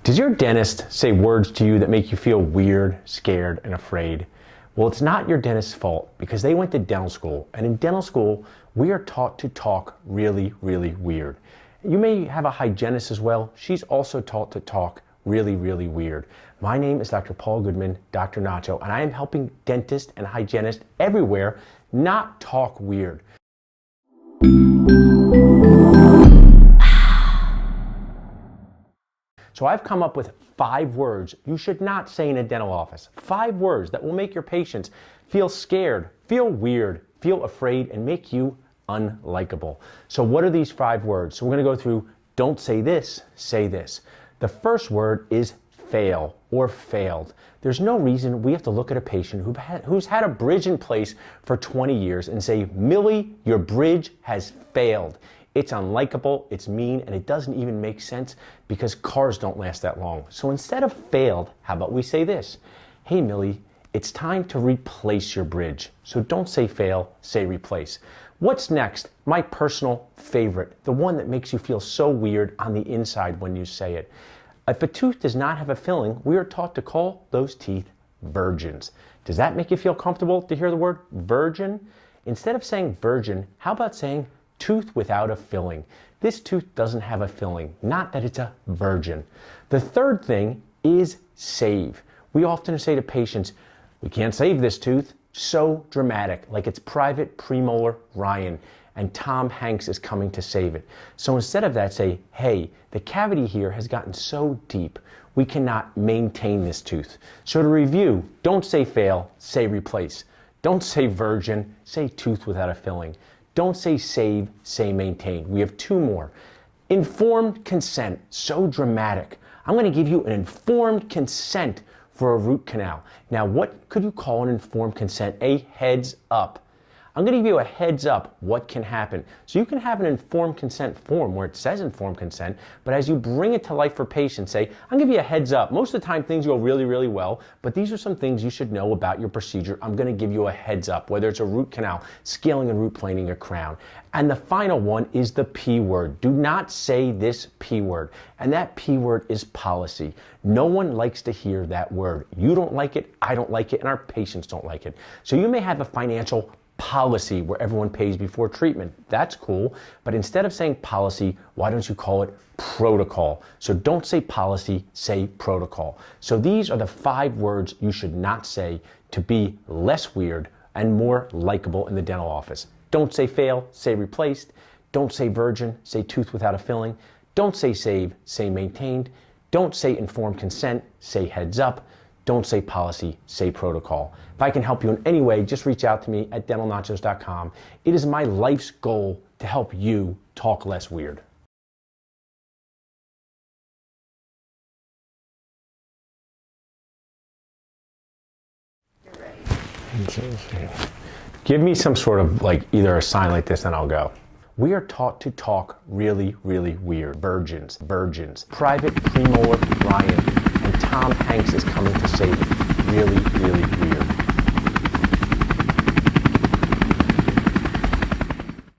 Does your dentist say words to you that make you feel weird, scared, and afraid? Well, it's not your dentist's fault because they went to dental school. And in dental school, we are taught to talk really, really weird. You may have a hygienist as well. She's also taught to talk really, really weird. My name is Dr. Paul Goodman, Dr. Nacho, and I am helping dentists and hygienists everywhere not talk weird. So I've come up with 5 words you should not say in a dental office. 5 words that will make your patients feel scared, feel weird, feel afraid, and make you unlikable. So what are these 5 words? So we're going to go through don't say this, say this. The first word is fail or failed. There's no reason we have to look at a patient who's had a bridge in place for 20 years and say, Millie, your bridge has failed. It's unlikable, it's mean, and it doesn't even make sense because cars don't last that long. So instead of failed, how about we say this? Hey Millie, it's time to replace your bridge. So don't say fail, say replace. What's next? My personal favorite, the one that makes you feel so weird on the inside when you say it. If a tooth does not have a filling, we are taught to call those teeth virgins. Does that make you feel comfortable to hear the word virgin? Instead of saying virgin, how about saying tooth without a filling? This tooth doesn't have a filling, not that it's a virgin. The third thing is save. We often say to patients, we can't save this tooth. So dramatic, like it's Private Premolar Ryan and Tom Hanks is coming to save it. So instead of that, say, hey, the cavity here has gotten so deep, we cannot maintain this tooth. So to review, don't say fail, say replace. Don't say virgin, say tooth without a filling. Don't say save, say maintain. We have 2 more. Informed consent, so dramatic. I'm going to give you an informed consent for a root canal. Now, what could you call an informed consent? A heads up. I'm going to give you a heads up what can happen. So you can have an informed consent form where it says informed consent, but as you bring it to life for patients, say, I'll give you a heads up. Most of the time things go really, really well, but these are some things you should know about your procedure. I'm going to give you a heads up, whether it's a root canal, scaling and root planing a crown. And the final one is the P word. Do not say this P word. And that P word is policy. No one likes to hear that word. You don't like it, I don't like it, and our patients don't like it. So you may have a financial policy where everyone pays before treatment. That's cool, but instead of saying policy, why don't you call it protocol? So don't say policy, say protocol. So these are the 5 words you should not say to be less weird and more likable in the dental office. Don't say fail, say replaced. Don't say virgin, say tooth without a filling. Don't say save, say maintained. Don't say informed consent, say heads up. Don't say policy, say protocol. If I can help you in any way, just reach out to me at dentalnachos.com. It is my life's goal to help you talk less weird. You're ready. Give me some sort of either a sign like this and I'll go. We are taught to talk really, really weird. Virgins. Private Premolar Ryan and Tom Hanks is coming to save it. Really, really weird.